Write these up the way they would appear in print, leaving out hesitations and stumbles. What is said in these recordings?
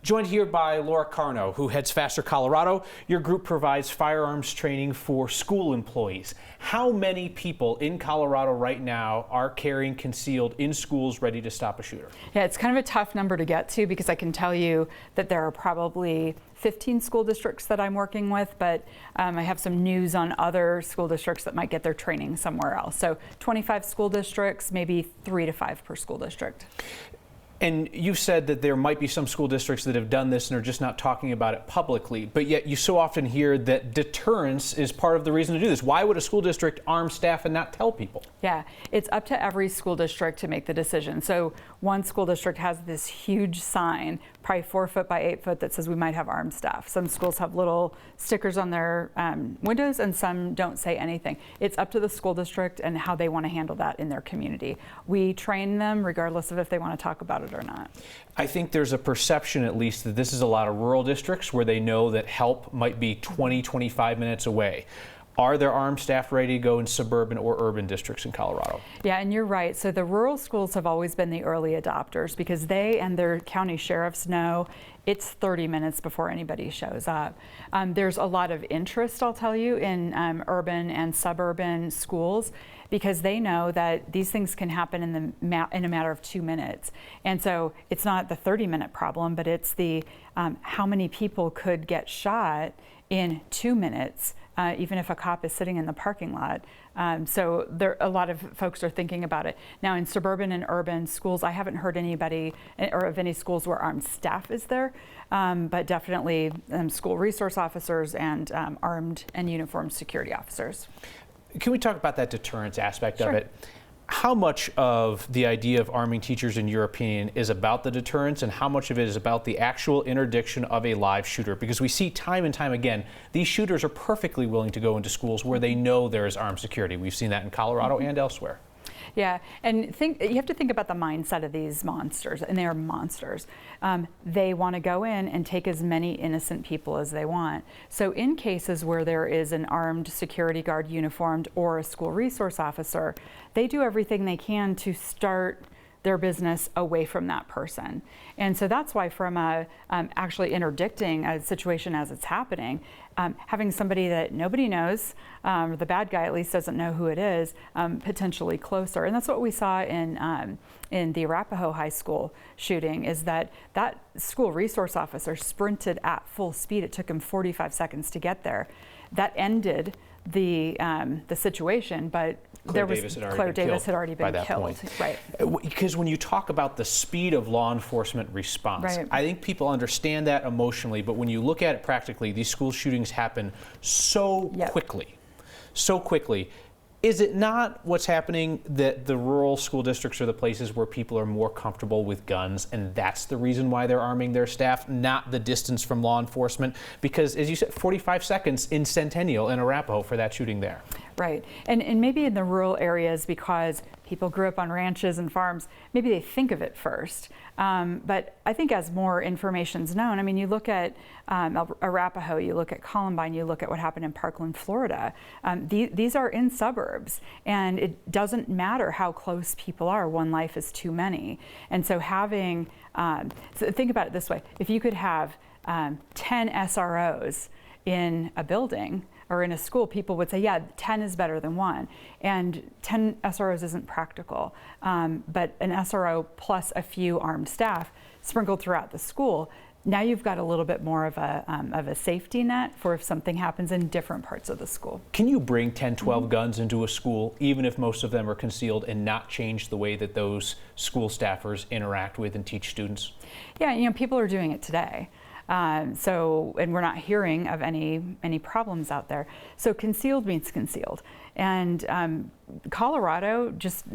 Joined here by Laura Carno, who heads Faster Colorado. Your group provides firearms training for school employees. How many people in Colorado right now are carrying concealed in schools ready to stop a shooter? Yeah, it's kind of a tough number to get to because I can tell you that there are probably 15 school districts that I'm working with, but I have some news on other school districts that might get their training somewhere else. So 25 school districts, maybe 3 to 5 per school district. And you've said that there might be some school districts that have done this and are just not talking about it publicly, but yet you so often hear that deterrence is part of the reason to do this. Why would a school district arm staff and not tell people? Yeah, it's up to every school district to make the decision. So one school district has this huge sign, probably 4 foot by 8 foot, that says we might have armed staff. Some schools have little stickers on their windows and some don't say anything. It's up to the school district and how they want to handle that in their community. We train them regardless of if they want to talk about it or not. I think there's a perception, at least, that this is a lot of rural districts where they know that help might be 20, 25 minutes away. Are there armed staff ready to go in suburban or urban districts in Colorado? Yeah, and you're right. So the rural schools have always been the early adopters because they and their county sheriffs know it's 30 minutes before anybody shows up. There's a lot of interest, I'll tell you, in urban and suburban schools because they know that these things can happen in a matter of 2 minutes. And so it's not the 30-minute problem, but it's the how many people could get shot in 2 minutes, even if a cop is sitting in the parking lot. So a lot of folks are thinking about it. Now in suburban and urban schools, I haven't heard anybody or of any schools where armed staff is there, but definitely school resource officers and armed and uniformed security officers. Can we talk about that deterrence aspect Sure. of it? How much of the idea of arming teachers, in your opinion, is about the deterrence, and how much of it is about the actual interdiction of a live shooter? Because we see time and time again, these shooters are perfectly willing to go into schools where they know there is armed security. We've seen that in Colorado and elsewhere. Yeah, and you have to think about the mindset of these monsters, and they are monsters. They want to go in and take as many innocent people as they want. So in cases where there is an armed security guard uniformed or a school resource officer, they do everything they can to start their business away from that person. And so that's why from actually interdicting a situation as it's happening, having somebody that nobody knows, the bad guy at least doesn't know who it is, potentially closer. And that's what we saw in the Arapahoe High School shooting, is that school resource officer sprinted at full speed. It took him 45 seconds to get there. That ended the situation, but Claire Davis had already been killed. Right. Because when you talk about the speed of law enforcement response, right. I think people understand that emotionally, but when you look at it practically, these school shootings happen so quickly. So quickly. Is it not what's happening that the rural school districts are the places where people are more comfortable with guns, and that's the reason why they're arming their staff, not the distance from law enforcement? Because, as you said, 45 seconds in Centennial and Arapahoe for that shooting there. Right, and maybe in the rural areas, because people grew up on ranches and farms, maybe they think of it first. But I think as more information's known, I mean, you look at Arapahoe, you look at Columbine, you look at what happened in Parkland, Florida. These are in suburbs, and it doesn't matter how close people are. One life is too many. And so having, so think about it this way. If you could have 10 SROs in a building or in a school, people would say, yeah, 10 is better than 1. And 10 SROs isn't practical. But an SRO plus a few armed staff sprinkled throughout the school, now you've got a little bit more of a safety net for if something happens in different parts of the school. Can you bring 10, 12 guns into a school, even if most of them are concealed, and not change the way that those school staffers interact with and teach students? Yeah, you know, people are doing it today. And we're not hearing of any problems out there. So concealed means concealed. And Colorado, just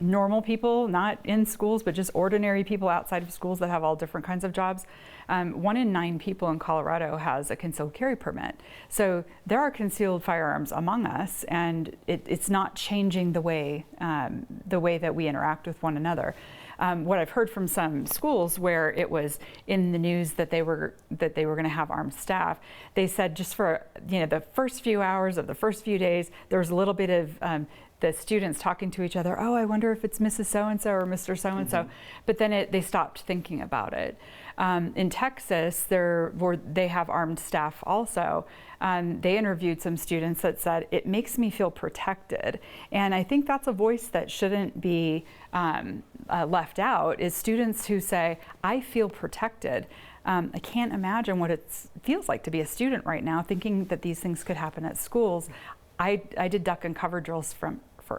normal people, not in schools, but just ordinary people outside of schools that have all different kinds of jobs. 1 in 9 people in Colorado has a concealed carry permit. So there are concealed firearms among us, and it's not changing the way that we interact with one another. What I've heard from some schools where it was in the news that they were going to have armed staff, they said just for the first few hours of the first few days, there was a little bit of the students talking to each other, oh, I wonder if it's Mrs. So-and-so or Mr. So-and-so, but then they stopped thinking about it. In Texas, they have armed staff also. They interviewed some students that said, it makes me feel protected. And I think that's a voice that shouldn't be left out, is students who say, I feel protected. I can't imagine what it feels like to be a student right now, thinking that these things could happen at schools. I did duck and cover drills for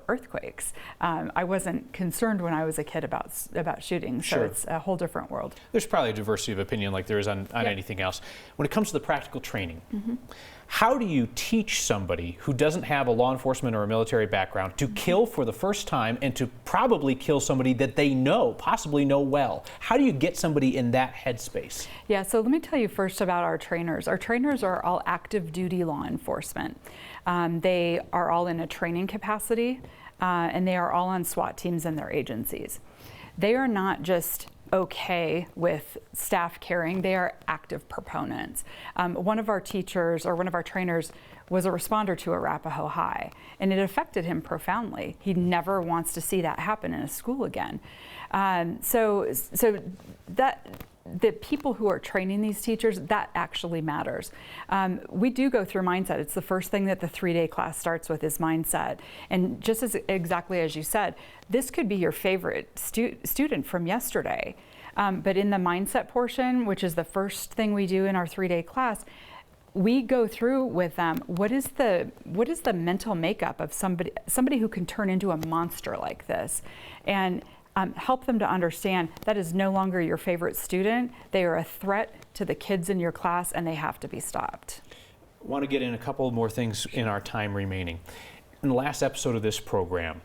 earthquakes. I wasn't concerned when I was a kid about shooting, so it's a whole different world. There's probably a diversity of opinion like there is on anything else. When it comes to the practical training, how do you teach somebody who doesn't have a law enforcement or a military background to kill for the first time and to probably kill somebody that they possibly know well? How do you get somebody in that headspace? Yeah, so let me tell you first about our trainers. Our trainers are all active duty law enforcement. They are all in a training capacity, and they are all on SWAT teams in their agencies. They are not just okay with staff carrying, they are active proponents. One of our teachers or one of our trainers was a responder to Arapahoe High, and it affected him profoundly. He never wants to see that happen in a school again. So that the people who are training these teachers, that actually matters. We do go through mindset. It's the first thing that the 3-day class starts with is mindset. And just exactly as you said, this could be your favorite student from yesterday. But in the mindset portion, which is the first thing we do in our 3-day class, we go through with them what is the mental makeup of somebody who can turn into a monster like this, and help them to understand that is no longer your favorite student. They are a threat to the kids in your class, and they have to be stopped. I want to get in a couple more things in our time remaining. In the last episode of this program,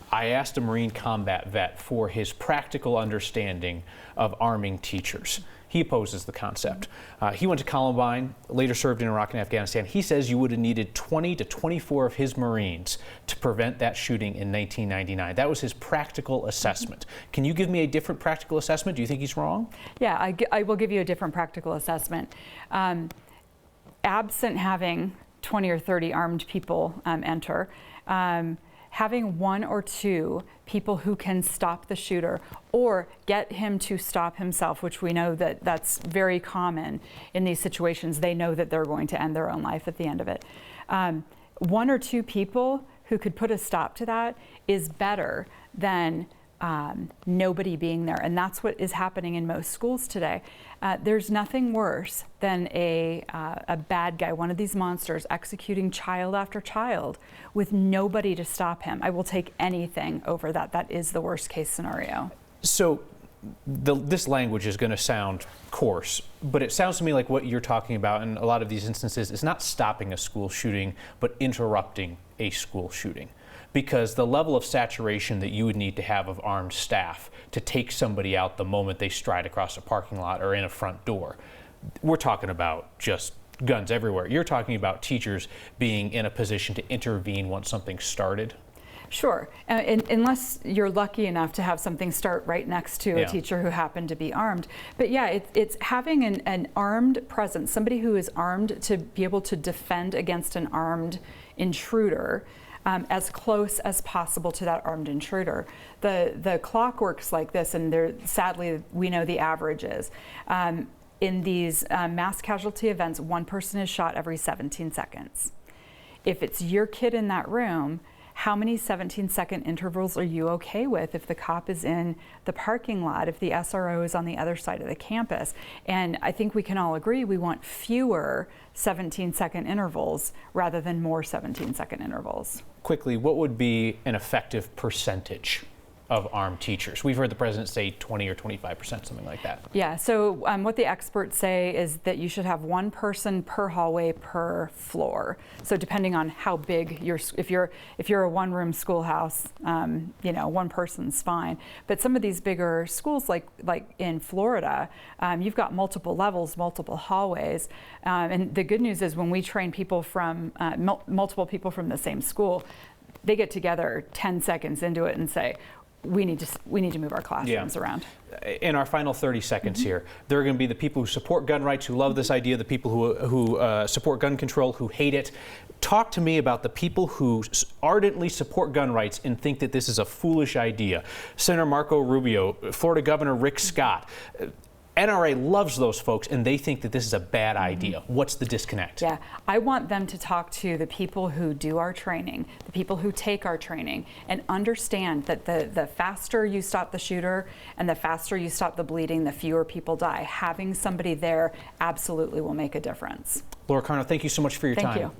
I asked a Marine combat vet for his practical understanding of arming teachers. He opposes the concept. He went to Columbine, later served in Iraq and Afghanistan. He says you would have needed 20 to 24 of his Marines to prevent that shooting in 1999. That was his practical assessment. Can you give me a different practical assessment? Do you think he's wrong? Yeah, I will give you a different practical assessment. Absent having 20 or 30 armed people enter, having 1 or 2 people who can stop the shooter or get him to stop himself, which we know that that's very common in these situations. They know that they're going to end their own life at the end of it. 1 or 2 people who could put a stop to that is better than nobody being there. And that's what is happening in most schools today. There's nothing worse than a bad guy, one of these monsters, executing child after child with nobody to stop him. I will take anything over that. That is the worst case scenario. So this language is going to sound coarse, but it sounds to me like what you're talking about in a lot of these instances is not stopping a school shooting, but interrupting a school shooting. Because the level of saturation that you would need to have of armed staff to take somebody out the moment they stride across a parking lot or in a front door, we're talking about just guns everywhere. You're talking about teachers being in a position to intervene once something started. Sure, unless you're lucky enough to have something start right next to a teacher who happened to be armed. But yeah, it's having an armed presence, somebody who is armed to be able to defend against an armed intruder. As close as possible to that armed intruder. The clock works like this, and sadly we know the average is. In these mass casualty events, 1 person is shot every 17 seconds. If it's your kid in that room, how many 17-second intervals are you okay with if the cop is in the parking lot, if the SRO is on the other side of the campus? And I think we can all agree we want fewer 17-second intervals rather than more 17-second intervals. Quickly, what would be an effective percentage of armed teachers? We've heard the president say 20 or 25%, something like that. Yeah, so what the experts say is that you should have 1 person per hallway per floor. So depending on how big if you're a 1-room schoolhouse, 1 person's fine. But some of these bigger schools, like in Florida, you've got multiple levels, multiple hallways. And the good news is when we train people from multiple people from the same school, they get together 10 seconds into it and say, we need to move our classrooms around. In our final 30 seconds here, there are going to be the people who support gun rights, who love this idea, the people who support gun control, who hate it. Talk to me about the people who ardently support gun rights and think that this is a foolish idea. Senator Marco Rubio, Florida Governor Rick Scott. NRA loves those folks, and they think that this is a bad idea. What's the disconnect? Yeah, I want them to talk to the people who do our training, the people who take our training, and understand that the faster you stop the shooter and the faster you stop the bleeding, the fewer people die. Having somebody there absolutely will make a difference. Laura Carno, thank you so much for your time. Thank you.